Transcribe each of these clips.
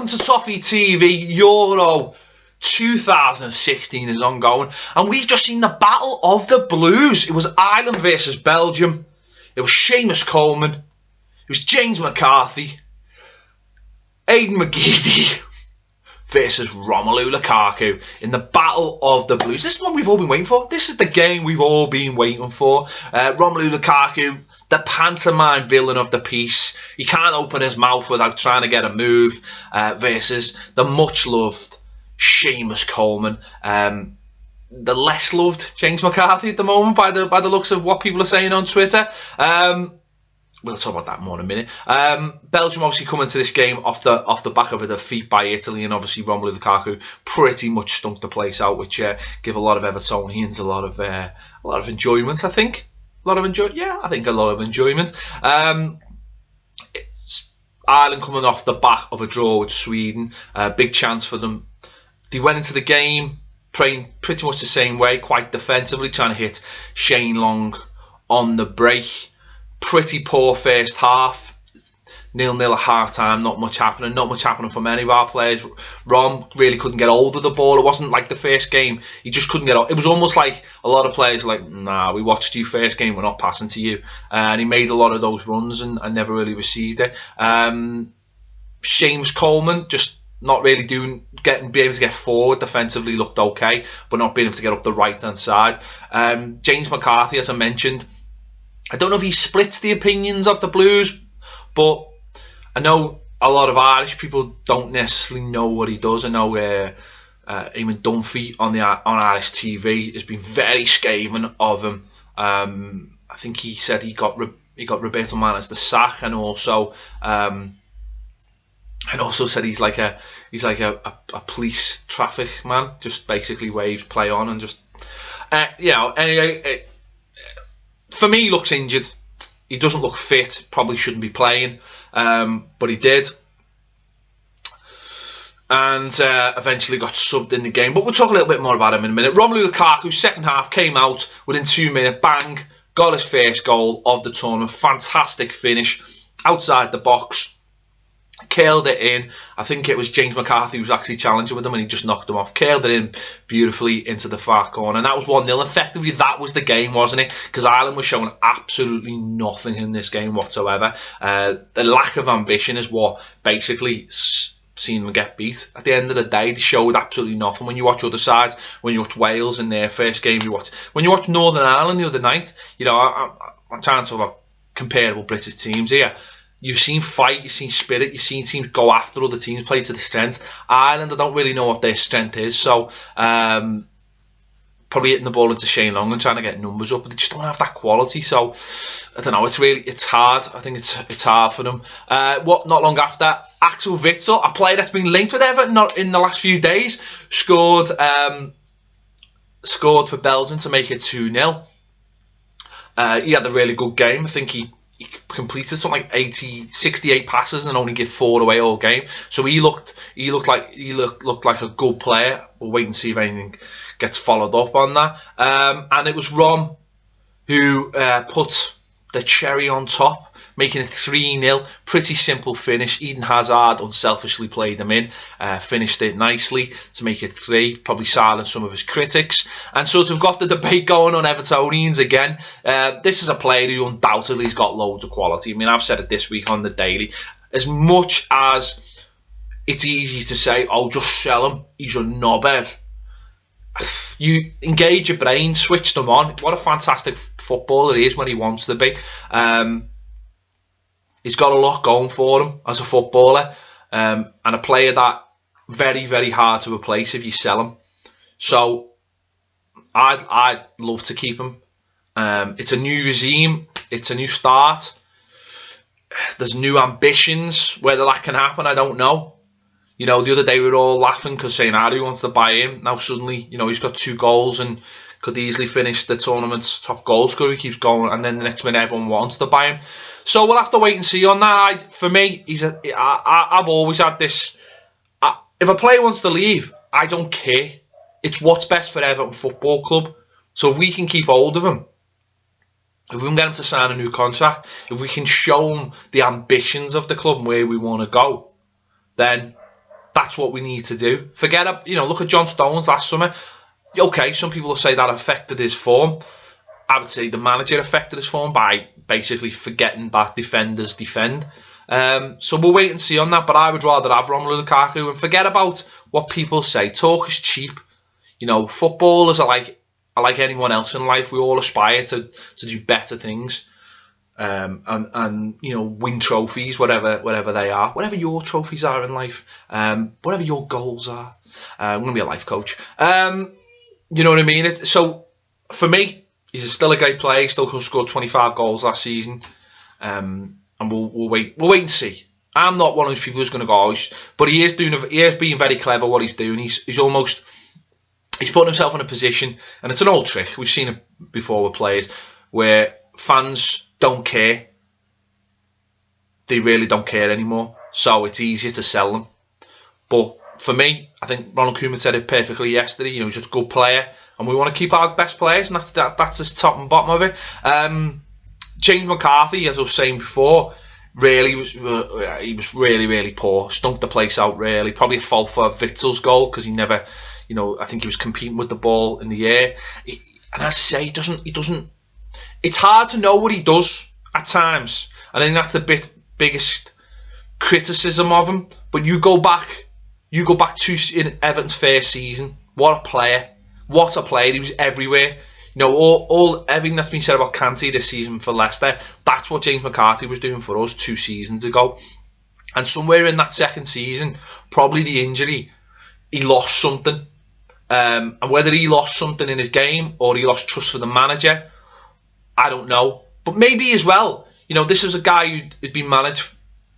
welcome to Toffee TV. Euro 2016 is ongoing, and we've just seen the Battle of the Blues. It was Ireland versus Belgium. It was Coleman. It was James McCarthy. Aidan McGibbon versus Romelu Lukaku in the Battle of the Blues. This is what we've all been waiting for. This is the game we've all been waiting for. Romelu Lukaku, the pantomime villain of the piece. He can't open his mouth without trying to get a move, versus the much-loved Coleman. The less loved James McCarthy at the moment by the looks of what people are saying on Twitter. We'll talk about that more in a minute. Belgium obviously coming to this game off the back of a defeat by Italy, and obviously Romelu Lukaku pretty much stunk the place out, which give a lot of Evertonians a lot of enjoyment. I think I think a lot of enjoyment. It's Ireland coming off the back of a draw with Sweden, big chance for them. They went into the game playing pretty much the same way, quite defensively, trying to hit Shane Long on the break. Pretty poor first half, 0-0 at half time, not much happening from any of our players. Rom really couldn't get hold of the ball. It wasn't like the first game, he just couldn't get hold. It was almost like a lot of players were like, nah, we watched you first game, we're not passing to you. And he made a lot of those runs and never really received it. Coleman just not really being able to get forward defensively, looked okay, but not being able to get up the right hand side. James McCarthy, as I mentioned, I don't know if he splits the opinions of the Blues, but I know a lot of Irish people don't necessarily know what he does. I know Eamon Dunphy on Irish TV has been very scathing of him. I think he said he got Roberto Martinez the sack, and also said he's like a police traffic man, just basically waves play on and just anyway. For me, he looks injured. He doesn't look fit. Probably shouldn't be playing, but he did, and eventually got subbed in the game. But we'll talk a little bit more about him in a minute. Romelu Lukaku, second half, came out within 2 minutes, bang, got his first goal of the tournament. Fantastic finish, outside the box. Curled it in. I think it was James McCarthy who was actually challenging with him, and he just knocked him off. Curled it in beautifully into the far corner, and that was 1-0. Effectively, that was the game, wasn't it? Because Ireland was showing absolutely nothing in this game whatsoever. The lack of ambition is what basically seen them get beat. At the end of the day, they showed absolutely nothing. When you watch other sides, when you watch Wales in their first game, when you watch Northern Ireland the other night, I'm trying to talk about comparable British teams here. You've seen fight, you've seen spirit, you've seen teams go after other teams, play to the strength. Ireland, I don't really know what their strength is, so probably hitting the ball into Shane Long and trying to get numbers up, but they just don't have that quality. So I don't know. It's hard. I think it's hard for them. Not long after, Axel Witsel, a player that's been linked with Everton in the last few days, scored for Belgium to make it 2-0. He had a really good game. I think he completed something like 68 passes and only give 4 away all game. So he looked like a good player. We'll wait and see if anything gets followed up on that. And it was Rom who put the cherry on top, making it 3-0. Pretty simple finish. Eden Hazard unselfishly played him in, finished it nicely to make it 3. Probably silenced some of his critics, and sort of got the debate going on Evertonians again. This is a player who undoubtedly has got loads of quality. I mean, I've said it this week on the Daily. As much as it's easy to say, oh, just sell him, he's a knobhead. You engage your brain, switch them on. What a fantastic footballer he is when he wants to be. He's got a lot going for him as a footballer, and a player that very, very hard to replace if you sell him. So I'd love to keep him. It's a new regime. It's a new start. There's new ambitions. Whether that can happen, I don't know. The other day we were all laughing because saying Harry wants to buy him. Now suddenly, he's got 2 goals and could easily finish the tournament's top goal scorer. He keeps going, and then the next minute everyone wants to buy him. So we'll have to wait and see on that. For me, I've always had this. If a player wants to leave, I don't care. It's what's best for Everton Football Club. So if we can keep hold of him, if we can get him to sign a new contract, if we can show him the ambitions of the club and where we want to go, then that's what we need to do. Forget, look at John Stones last summer. Okay, some people will say that affected his form. I would say the manager affected his form by basically forgetting that defenders defend. So we'll wait and see on that, but I would rather have Romelu Lukaku and forget about what people say. Talk is cheap. Footballers are like anyone else in life. We all aspire to do better things. And win trophies, whatever they are, whatever your trophies are in life, whatever your goals are. I'm going to be a life coach. You know what I mean? So for me, he's still a great player. He still scored 25 goals last season. And we'll wait and see. I'm not one of those people who's going to go, but he is being very clever what he's doing. He's putting himself in a position, and it's an old trick. We've seen it before with players where fans don't care. They really don't care anymore. So it's easier to sell them. But for me, I think Ronald Koeman said it perfectly yesterday. He's just a good player, and we want to keep our best players, and that's the top and bottom of it. James McCarthy, as I was saying before, he was really poor. Stunk the place out, really. Probably a fault for Witzel's goal, because he never, I think he was competing with the ball in the air. And as I say, he doesn't. It's hard to know what he does at times. I think that's the biggest criticism of him. But you go back to in Everton's first season. What a player! What a player! He was everywhere. Everything that's been said about Kante this season for Leicester, that's what James McCarthy was doing for us 2 seasons ago. And somewhere in that second season, probably the injury, he lost something. And whether he lost something in his game or he lost trust for the manager, I don't know. But maybe as well, this is a guy who'd been managed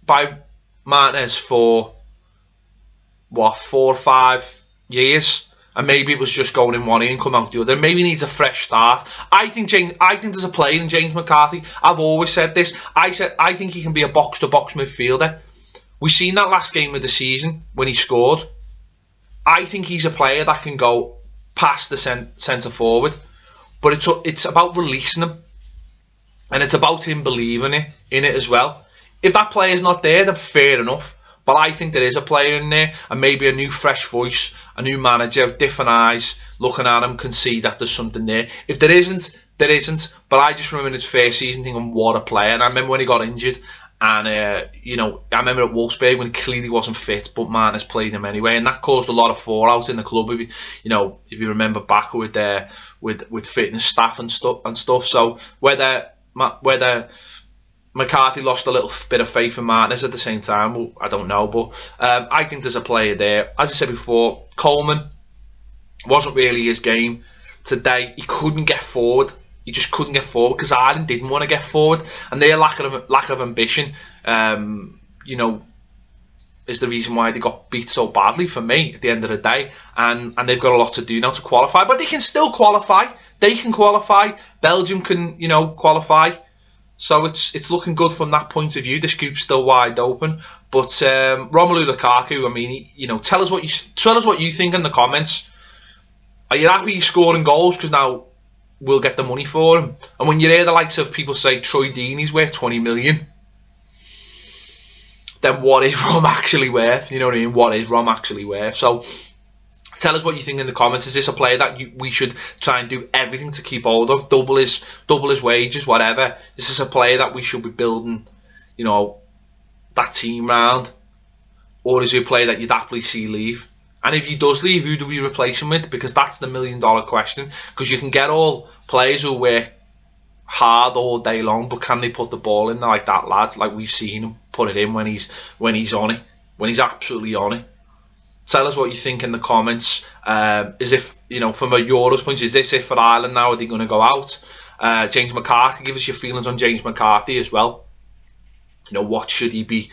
by Martinez for, 4 or 5 years. And maybe it was just going in one ear and come out the other. Maybe he needs a fresh start. I think there's a player in James McCarthy. I've always said this. I think he can be a box-to-box midfielder. We've seen that last game of the season when he scored. I think he's a player that can go past the centre forward. But it's about releasing him. And it's about him believing in it as well. If that player's not there, then fair enough. But I think there is a player in there, and maybe a new fresh voice, a new manager, different eyes, looking at him can see that there's something there. If there isn't, there isn't. But I just remember in his first season thinking, what a player. And I remember when he got injured, and I remember at Wolfsburg when he clearly wasn't fit, but Martinez played him anyway, and that caused a lot of fallout in the club. If you remember back with fitness staff and stuff. So whether McCarthy lost a little bit of faith in Martinez at the same time, well, I don't know, but I think there's a player there. As I said before, Coleman wasn't really his game today. He couldn't get forward. He just couldn't get forward because Ireland didn't want to get forward, and their lack of ambition, is the reason why they got beat so badly for me at the end of the day. And they've got a lot to do now to qualify, but they can still qualify. They can qualify. Belgium can, qualify. So it's looking good from that point of view. This group's still wide open. But Romelu Lukaku, I mean, tell us what you think in the comments. Are you happy he's scoring goals because now we'll get the money for him? And when you hear the likes of people say Troy Deeney's worth 20 million, then what is Rom actually worth? You know what I mean? What is Rom actually worth? So tell us what you think in the comments. Is this a player that we should try and do everything to keep hold of? Double his wages, whatever. Is this a player that we should be building, that team round? Or is it a player that you'd happily see leave? And if he does leave, who do we replace him with? Because that's the $1 million question. Because you can get all players who work hard all day long, but can they put the ball in there like that, lads? Like we've seen him put it in when he's on it, when he's absolutely on it. Tell us what you think in the comments. Is if from a Euros point, is this it for Ireland now? Are they going to go out? James McCarthy, give us your feelings on James McCarthy as well. What should he be?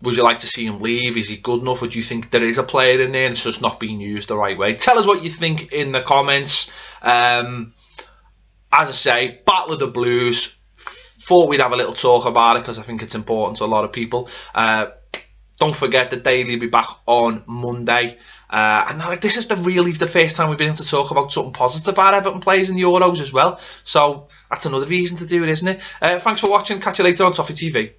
Would you like to see him leave? Is he good enough, or do you think there is a player in there and it's just not being used the right way? Tell us what you think in the comments. As I say, Battle of the Blues. Thought we'd have a little talk about it because I think it's important to a lot of people. Don't forget that Daily will be back on Monday. And this is the first time we've been able to talk about something positive about Everton players in the Euros as well. So that's another reason to do it, isn't it? Thanks for watching. Catch you later on Toffee TV.